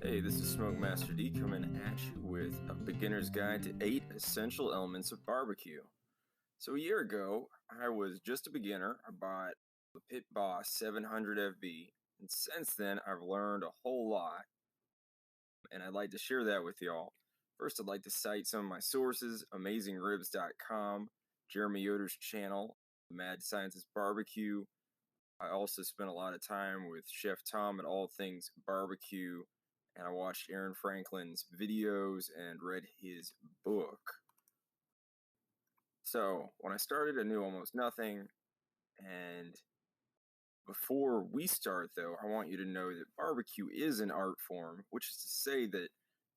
Hey, this is Smoke Master D coming at you with a beginner's guide to 8 essential elements of barbecue. So a year ago, I was just a beginner. I bought the Pit Boss 700 FB, and since then I've learned a whole lot, and I'd like to share that with y'all. First, I'd like to cite some of my sources: AmazingRibs.com, Jeremy Yoder's channel, Mad Scientist Barbecue. I also spent a lot of time with Chef Tom at All Things Barbecue, and I watched Aaron Franklin's videos and read his book. So when I started, I knew almost nothing. And before we start, though, I want you to know that barbecue is an art form, which is to say that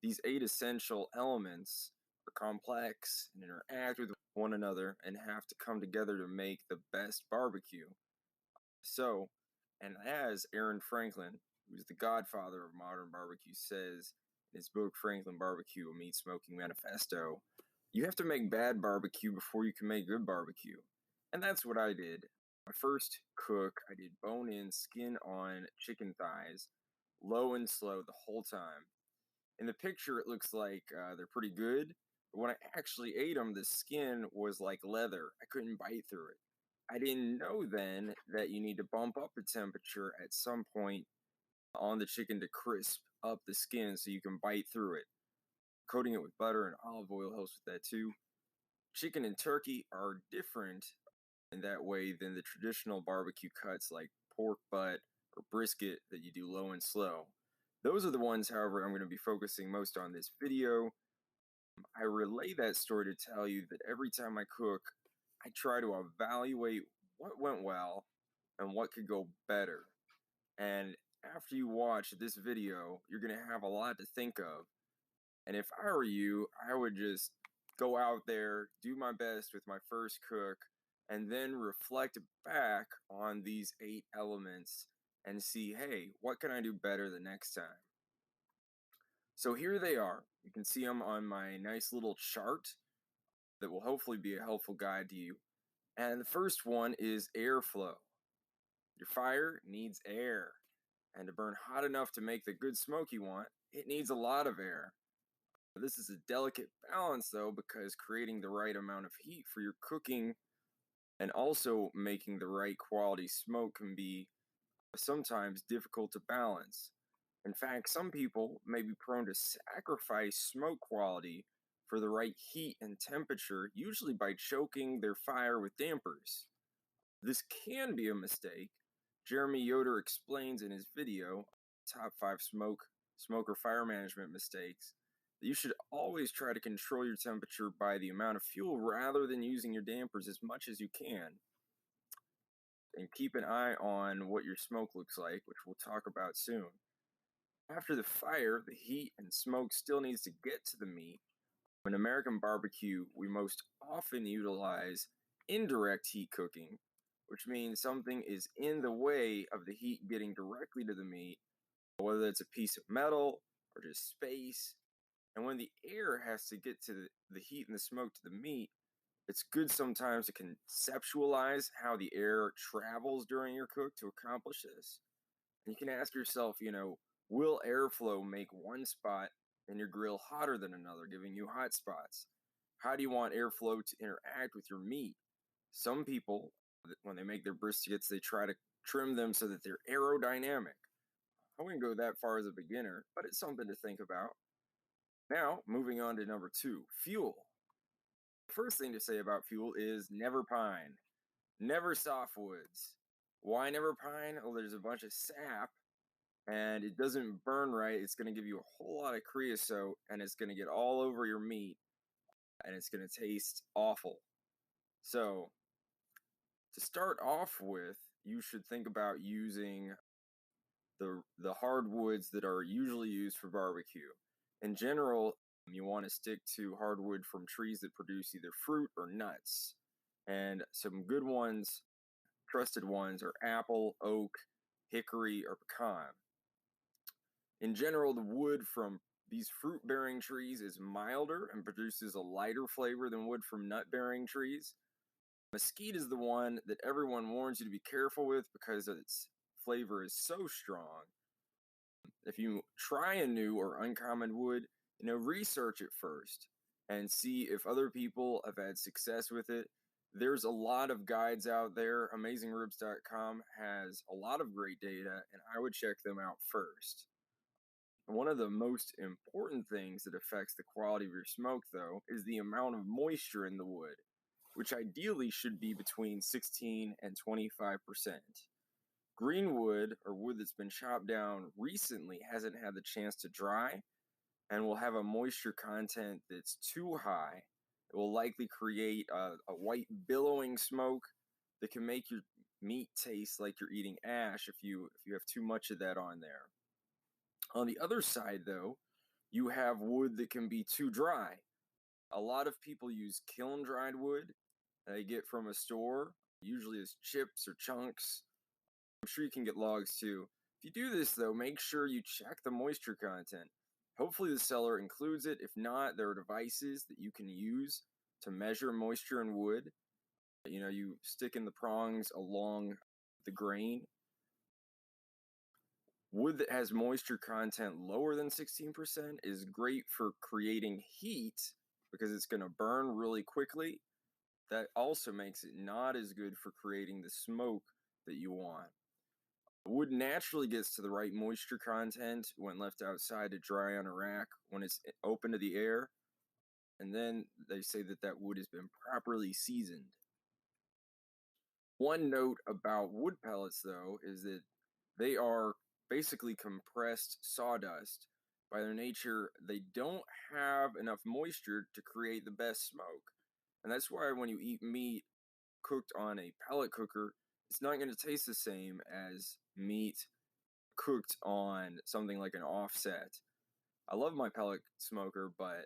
these 8 essential elements are complex and interact with one another and have to come together to make the best barbecue. So, and as Aaron Franklin, who's the godfather of modern barbecue, says in his book, Franklin Barbecue, A Meat Smoking Manifesto, you have to make bad barbecue before you can make good barbecue. And that's what I did. My first cook, I did bone-in, skin-on chicken thighs, low and slow the whole time. In the picture, it looks like they're pretty good, but when I actually ate them, the skin was like leather. I couldn't bite through it. I didn't know then that you need to bump up the temperature at some point on the chicken to crisp up the skin so you can bite through it. Coating it with butter and olive oil helps with that too. Chicken and turkey are different in that way than the traditional barbecue cuts like pork butt or brisket that you do low and slow. Those are the ones, however, I'm going to be focusing most on this video. I relay that story to tell you that every time I cook, I try to evaluate what went well and what could go better. And after you watch this video, you're going to have a lot to think of. And if I were you, I would just go out there, do my best with my first cook, and then reflect back on these 8 elements and see, hey, what can I do better the next time? So here they are. You can see them on my nice little chart that will hopefully be a helpful guide to you. And the first one is airflow. Your fire needs air. And to burn hot enough to make the good smoke you want, it needs a lot of air. This is a delicate balance, though, because creating the right amount of heat for your cooking and also making the right quality smoke can be sometimes difficult to balance. In fact, some people may be prone to sacrifice smoke quality for the right heat and temperature, usually by choking their fire with dampers. This can be a mistake. Jeremy Yoder explains in his video, Top 5 Smoker Fire Management Mistakes, that you should always try to control your temperature by the amount of fuel rather than using your dampers as much as you can. And keep an eye on what your smoke looks like, which we'll talk about soon. After the fire, the heat and smoke still needs to get to the meat. In American barbecue, we most often utilize indirect heat cooking, which means something is in the way of the heat getting directly to the meat, whether it's a piece of metal or just space. And when the air has to get to the heat and the smoke to the meat, it's good sometimes to conceptualize how the air travels during your cook to accomplish this. And you can ask yourself, will airflow make one spot in your grill hotter than another, giving you hot spots? How do you want airflow to interact with your meat? Some people, when they make their briskets, they try to trim them so that they're aerodynamic. I wouldn't go that far as a beginner, but it's something to think about. Now, moving on to number 2, fuel. The first thing to say about fuel is never pine. Never softwoods. Why never pine? Well, there's a bunch of sap, and it doesn't burn right. It's going to give you a whole lot of creosote, and it's going to get all over your meat, and it's going to taste awful. So, to start off with, you should think about using the hardwoods that are usually used for barbecue. In general, you want to stick to hardwood from trees that produce either fruit or nuts. And some good ones, trusted ones, are apple, oak, hickory, or pecan. In general, the wood from these fruit-bearing trees is milder and produces a lighter flavor than wood from nut-bearing trees. Mesquite is the one that everyone warns you to be careful with because its flavor is so strong. If you try a new or uncommon wood, research it first and see if other people have had success with it. There's a lot of guides out there. AmazingRibs.com has a lot of great data, and I would check them out first. One of the most important things that affects the quality of your smoke, though, is the amount of moisture in the wood, which ideally should be between 16 and 25%. Green wood, or wood that's been chopped down recently, hasn't had the chance to dry and will have a moisture content that's too high. It will likely create a white billowing smoke that can make your meat taste like you're eating ash if you have too much of that on there. On the other side, though, you have wood that can be too dry. A lot of people use kiln dried wood they get from a store, usually as chips or chunks. I'm sure you can get logs too. If you do this, though, make sure you check the moisture content. Hopefully, the seller includes it. If not, there are devices that you can use to measure moisture in wood. You stick in the prongs along the grain. Wood that has moisture content lower than 16% is great for creating heat because it's going to burn really quickly. That also makes it not as good for creating the smoke that you want. Wood naturally gets to the right moisture content when left outside to dry on a rack when it's open to the air, and then they say that wood has been properly seasoned. One note about wood pellets, though, is that they are basically compressed sawdust. By their nature, they don't have enough moisture to create the best smoke. And that's why when you eat meat cooked on a pellet cooker, it's not going to taste the same as meat cooked on something like an offset. I love my pellet smoker, but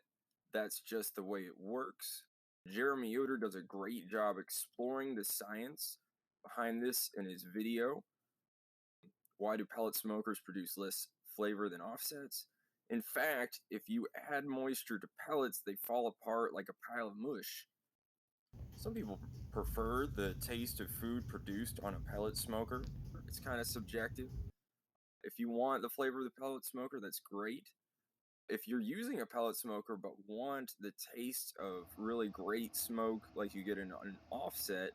that's just the way it works. Jeremy Yoder does a great job exploring the science behind this in his video. Why do pellet smokers produce less flavor than offsets? In fact, if you add moisture to pellets, they fall apart like a pile of mush. Some people prefer the taste of food produced on a pellet smoker. It's kind of subjective. If you want the flavor of the pellet smoker, that's great. If you're using a pellet smoker but want the taste of really great smoke like you get in an offset,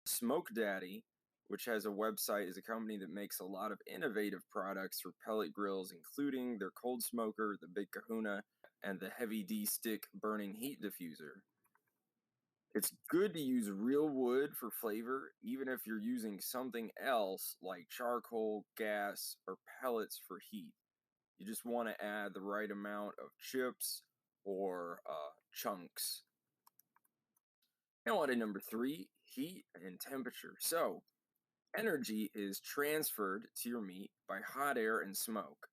Smoke Daddy, which has a website, is a company that makes a lot of innovative products for pellet grills, including their cold smoker, the Big Kahuna, and the Heavy D Stick burning heat diffuser. It's good to use real wood for flavor, even if you're using something else like charcoal, gas, or pellets for heat. You just want to add the right amount of chips or chunks. Now on to number 3, heat and temperature. So, energy is transferred to your meat by hot air and smoke.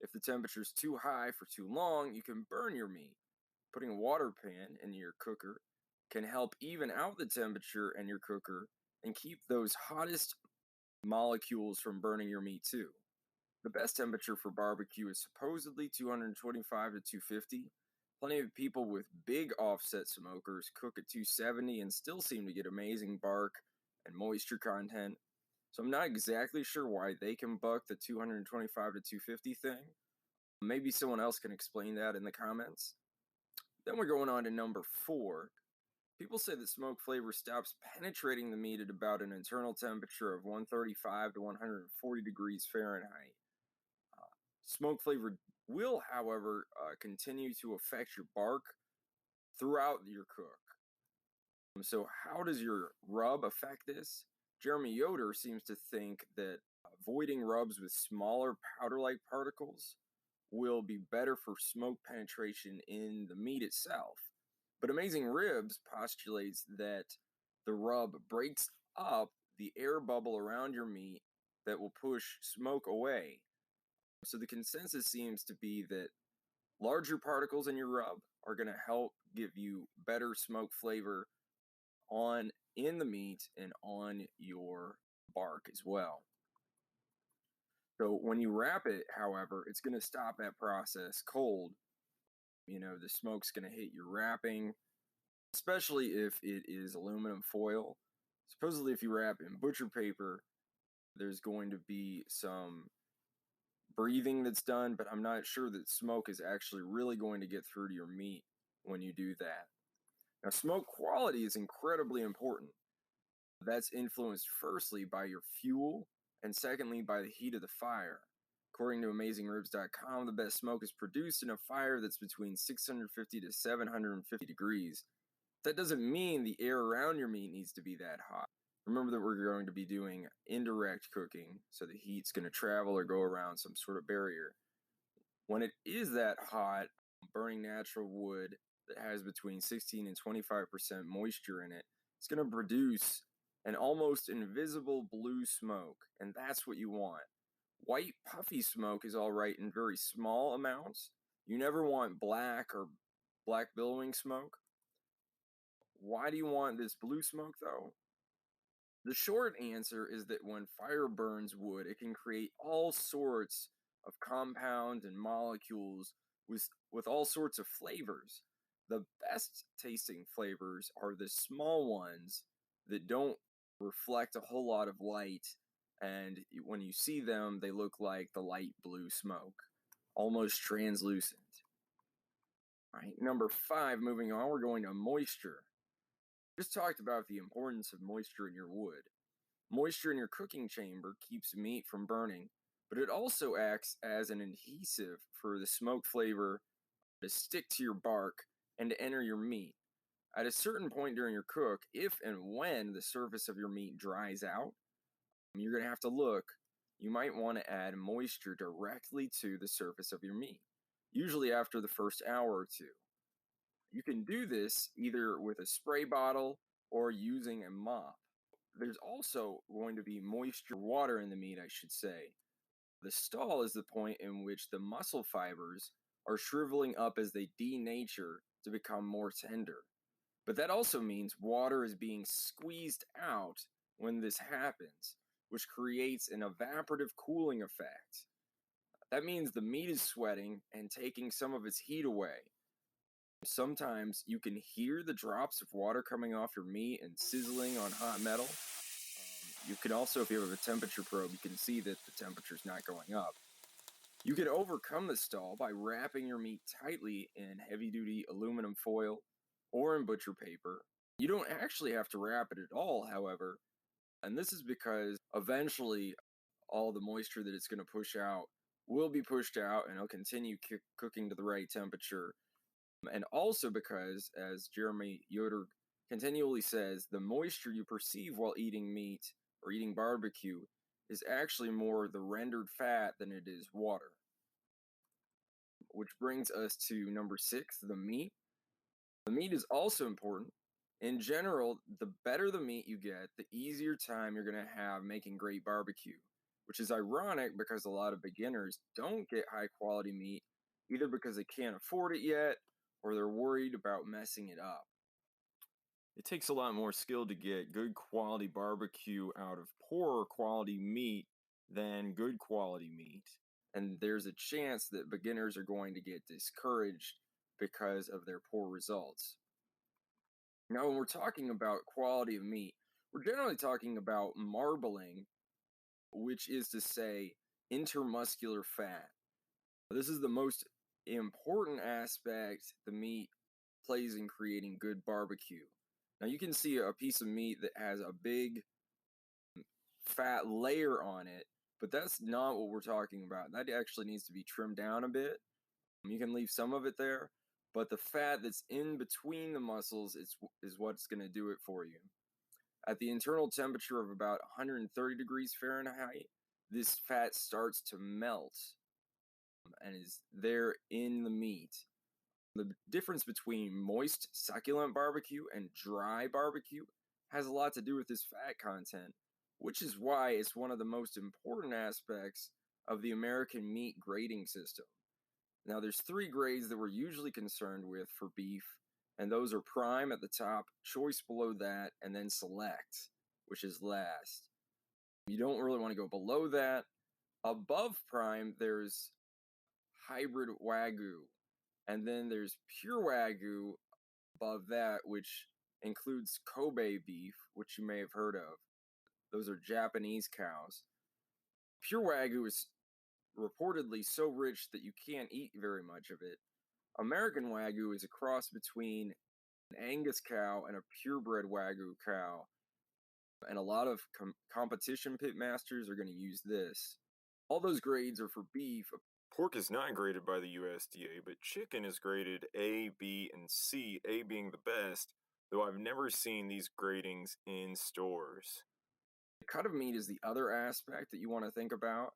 If the temperature is too high for too long, you can burn your meat. Putting a water pan in your cooker can help even out the temperature in your cooker and keep those hottest molecules from burning your meat too. The best temperature for barbecue is supposedly 225 to 250. Plenty of people with big offset smokers cook at 270 and still seem to get amazing bark and moisture content. So I'm not exactly sure why they can buck the 225 to 250 thing. Maybe someone else can explain that in the comments. Then we're going on to number 4. People say that smoke flavor stops penetrating the meat at about an internal temperature of 135 to 140 degrees Fahrenheit. Smoke flavor will, however, continue to affect your bark throughout your cook. So, how does your rub affect this? Jeremy Yoder seems to think that avoiding rubs with smaller powder-like particles will be better for smoke penetration in the meat itself. But Amazing Ribs postulates that the rub breaks up the air bubble around your meat that will push smoke away. So the consensus seems to be that larger particles in your rub are going to help give you better smoke flavor in the meat and on your bark as well. So when you wrap it, however, it's going to stop that process cold. The smoke's going to hit your wrapping, especially if it is aluminum foil. Supposedly, if you wrap in butcher paper, there's going to be some breathing that's done, but I'm not sure that smoke is actually really going to get through to your meat when you do that. Now, smoke quality is incredibly important. That's influenced firstly by your fuel and secondly by the heat of the fire. According to AmazingRibs.com, the best smoke is produced in a fire that's between 650 to 750 degrees. That doesn't mean the air around your meat needs to be that hot. Remember that we're going to be doing indirect cooking, so the heat's going to travel or go around some sort of barrier. When it is that hot, burning natural wood that has between 16 and 25% moisture in it, it's going to produce an almost invisible blue smoke, and that's what you want. White puffy smoke is all right in very small amounts. You never want black or black billowing smoke. Why do you want this blue smoke though? The short answer is that when fire burns wood, it can create all sorts of compounds and molecules with all sorts of flavors. The best tasting flavors are the small ones that don't reflect a whole lot of light, and when you see them, they look like the light blue smoke, almost translucent. All right, number 5, moving on, we're going to moisture. Just talked about the importance of moisture in your wood. Moisture in your cooking chamber keeps meat from burning, but it also acts as an adhesive for the smoke flavor to stick to your bark and to enter your meat. At a certain point during your cook, if and when the surface of your meat dries out, you're going to have to look. You might want to add moisture directly to the surface of your meat, usually after the first hour or two. You can do this either with a spray bottle or using a mop. There's also going to be moisture, water in the meat, I should say. The stall is the point in which the muscle fibers are shriveling up as they denature to become more tender. But that also means water is being squeezed out when this happens, which creates an evaporative cooling effect. That means the meat is sweating and taking some of its heat away. Sometimes you can hear the drops of water coming off your meat and sizzling on hot metal. You can also, if you have a temperature probe, you can see that the temperature is not going up. You can overcome the stall by wrapping your meat tightly in heavy-duty aluminum foil or in butcher paper. You don't actually have to wrap it at all, however, and this is because eventually all the moisture that it's going to push out will be pushed out and it'll continue cooking to the right temperature. And also because, as Jeremy Yoder continually says, the moisture you perceive while eating meat or eating barbecue is actually more the rendered fat than it is water. Which brings us to number 6, the meat. The meat is also important. In general, the better the meat you get, the easier time you're going to have making great barbecue, which is ironic because a lot of beginners don't get high quality meat either because they can't afford it yet or they're worried about messing it up. It takes a lot more skill to get good quality barbecue out of poorer quality meat than good quality meat. And there's a chance that beginners are going to get discouraged because of their poor results. Now, when we're talking about quality of meat, we're generally talking about marbling, which is to say intermuscular fat. This is the most important aspect the meat plays in creating good barbecue. Now, you can see a piece of meat that has a big fat layer on it, but that's not what we're talking about. That actually needs to be trimmed down a bit. You can leave some of it there, but the fat that's in between the muscles is what's going to do it for you. At the internal temperature of about 130 degrees Fahrenheit, this fat starts to melt and is there in the meat. The difference between moist, succulent barbecue and dry barbecue has a lot to do with this fat content, which is why it's one of the most important aspects of the American meat grading system. Now, there's 3 grades that we're usually concerned with for beef, and those are prime at the top, choice below that, and then select, which is last. You don't really want to go below that. Above prime, there's hybrid Wagyu, and then there's pure Wagyu above that, which includes Kobe beef, which you may have heard of. Those are Japanese cows. Pure Wagyu is reportedly so rich that you can't eat very much of it. American Wagyu is a cross between an Angus cow and a purebred Wagyu cow, and a lot of competition pit masters are going to use this. All those grades are for beef. Pork is not graded by the USDA, but chicken is graded A, B, and C, A being the best, though I've never seen these gradings in stores. The cut of meat is the other aspect that you want to think about.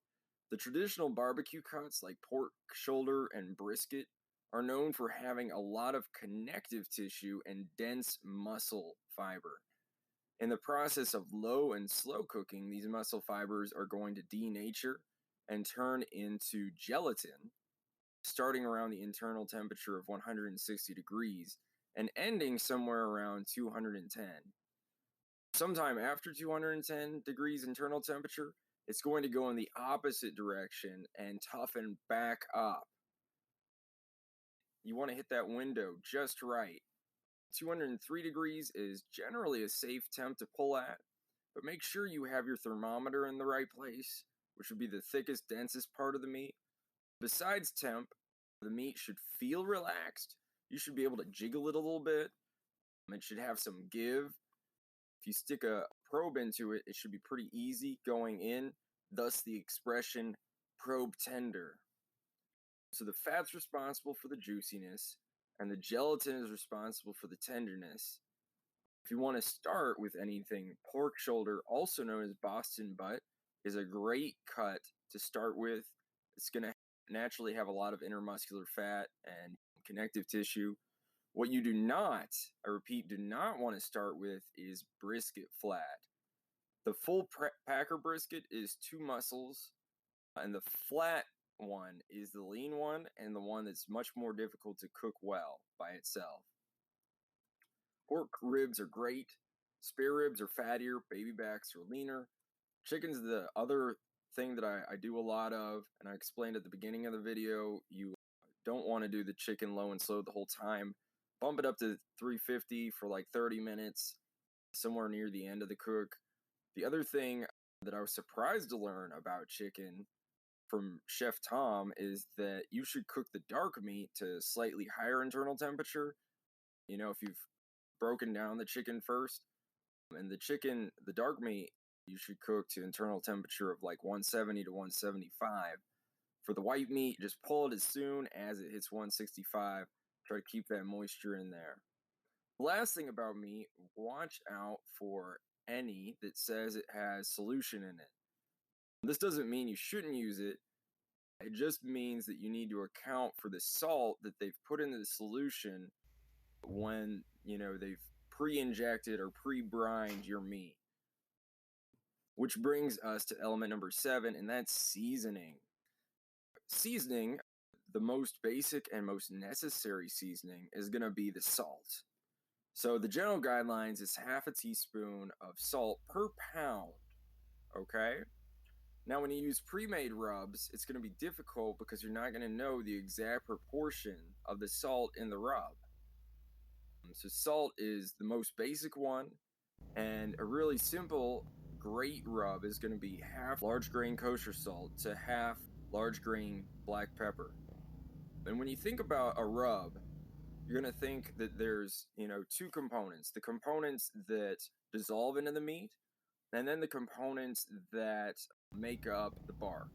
The traditional barbecue cuts like pork shoulder and brisket are known for having a lot of connective tissue and dense muscle fiber. In the process of low and slow cooking, these muscle fibers are going to denature and turn into gelatin, starting around the internal temperature of 160 degrees and ending somewhere around 210. Sometime after 210 degrees internal temperature, it's going to go in the opposite direction and toughen back up. You want to hit that window just right. 203 degrees is generally a safe temp to pull at, but make sure you have your thermometer in the right place, which would be the thickest, densest part of the meat. Besides temp, the meat should feel relaxed. You should be able to jiggle it a little bit. It should have some give. If you stick a probe into it, it should be pretty easy going in, thus the expression probe tender. So the fat's responsible for the juiciness, and the gelatin is responsible for the tenderness. If you want to start with anything, pork shoulder, also known as Boston butt, is a great cut to start with. It's going to naturally have a lot of intermuscular fat and connective tissue. What you do not, I repeat, do not want to start with is brisket flat. The full packer brisket is 2 muscles, and the flat one is the lean one and the one that's much more difficult to cook well by itself. Pork ribs are great. Spare ribs are fattier. Baby backs are leaner. Chicken's the other thing that I do a lot of, and I explained at the beginning of the video. You don't want to do the chicken low and slow the whole time. Bump it up to 350 for like 30 minutes, somewhere near the end of the cook. The other thing that I was surprised to learn about chicken from Chef Tom is that you should cook the dark meat to slightly higher internal temperature. You know, if you've broken down the chicken first, and the dark meat, you should cook to internal temperature of like 170 to 175. For the white meat, just pull it as soon as it hits 165. Try to keep that moisture in there. The last thing about meat, watch out for any that says it has solution in it. This doesn't mean you shouldn't use it. It just means that you need to account for the salt that they've put into the solution when, they've pre-injected or pre-brined your meat. Which brings us to element number 7, and that's seasoning. Seasoning, the most basic and most necessary seasoning, is going to be the salt. So the general guidelines is half a teaspoon of salt per pound, okay? Now when you use pre-made rubs, it's going to be difficult because you're not going to know the exact proportion of the salt in the rub. So salt is the most basic one, and a really simple, great rub is going to be half large grain kosher salt to half large grain black pepper. And when you think about a rub, you're going to think that there's, 2 components. The components that dissolve into the meat, and then the components that make up the bark.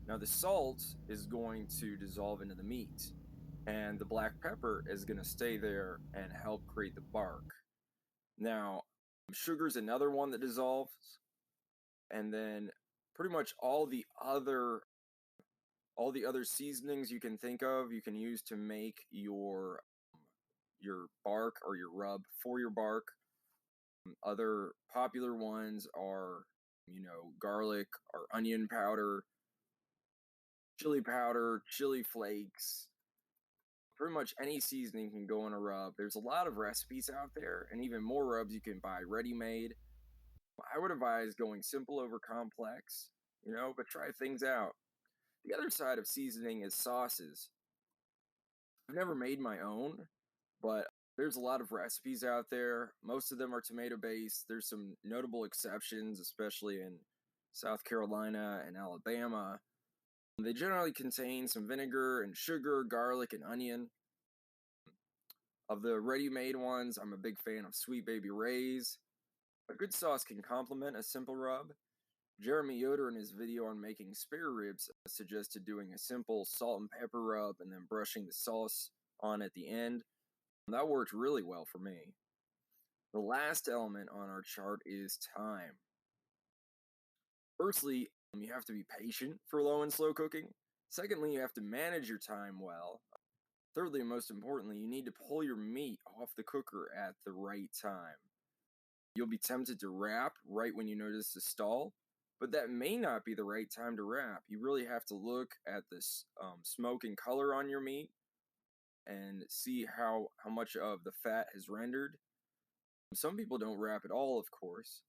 Now the salt is going to dissolve into the meat, and the black pepper is going to stay there and help create the bark. Now, sugar's another one that dissolves, and then pretty much all the other seasonings you can think of, you can use to make your bark or your rub for your bark. Other popular ones are, garlic or onion powder, chili flakes. Pretty much any seasoning can go in a rub. There's a lot of recipes out there, and even more rubs you can buy ready-made. I would advise going simple over complex, but try things out. The other side of seasoning is sauces. I've never made my own, but there's a lot of recipes out there. Most of them are tomato-based. There's some notable exceptions, especially in South Carolina and Alabama. They generally contain some vinegar and sugar, garlic, and onion. Of the ready-made ones, I'm a big fan of Sweet Baby Ray's. A good sauce can complement a simple rub. Jeremy Yoder, in his video on making spare ribs, suggested doing a simple salt and pepper rub and then brushing the sauce on at the end. That worked really well for me. The last element on our chart is time. Firstly, you have to be patient for low and slow cooking. Secondly, you have to manage your time well. Thirdly, and most importantly, you need to pull your meat off the cooker at the right time. You'll be tempted to wrap right when you notice the stall, but that may not be the right time to wrap. You really have to look at this smoke and color on your meat and see how much of the fat has rendered. Some people don't wrap at all, of course.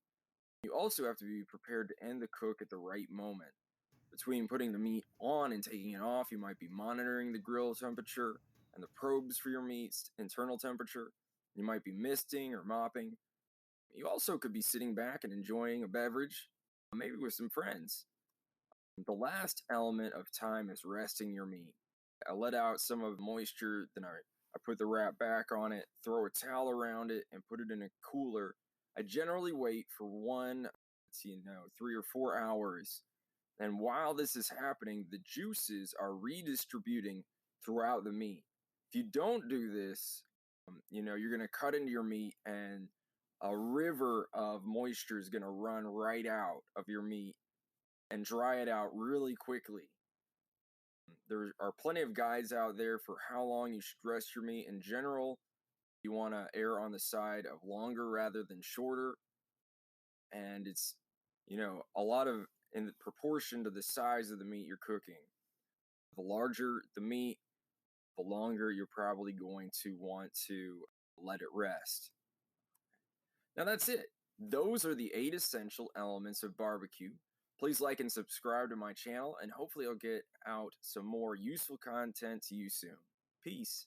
You also have to be prepared to end the cook at the right moment. Between putting the meat on and taking it off, you might be monitoring the grill temperature and the probes for your meat's internal temperature. You might be misting or mopping. You also could be sitting back and enjoying a beverage, maybe with some friends. The last element of time is resting your meat. I let out some of the moisture, then I put the wrap back on it, throw a towel around it, and put it in a cooler. I generally wait for 3 or 4 hours. And while this is happening, the juices are redistributing throughout the meat. If you don't do this, you're going to cut into your meat and a river of moisture is going to run right out of your meat and dry it out really quickly. There are plenty of guides out there for how long you should rest your meat. In general, you want to err on the side of longer rather than shorter. And it's, a lot of in proportion to the size of the meat you're cooking. The larger the meat, the longer you're probably going to want to let it rest. Now that's it. Those are the 8 essential elements of barbecue. Please like and subscribe to my channel, and hopefully I'll get out some more useful content to you soon. Peace.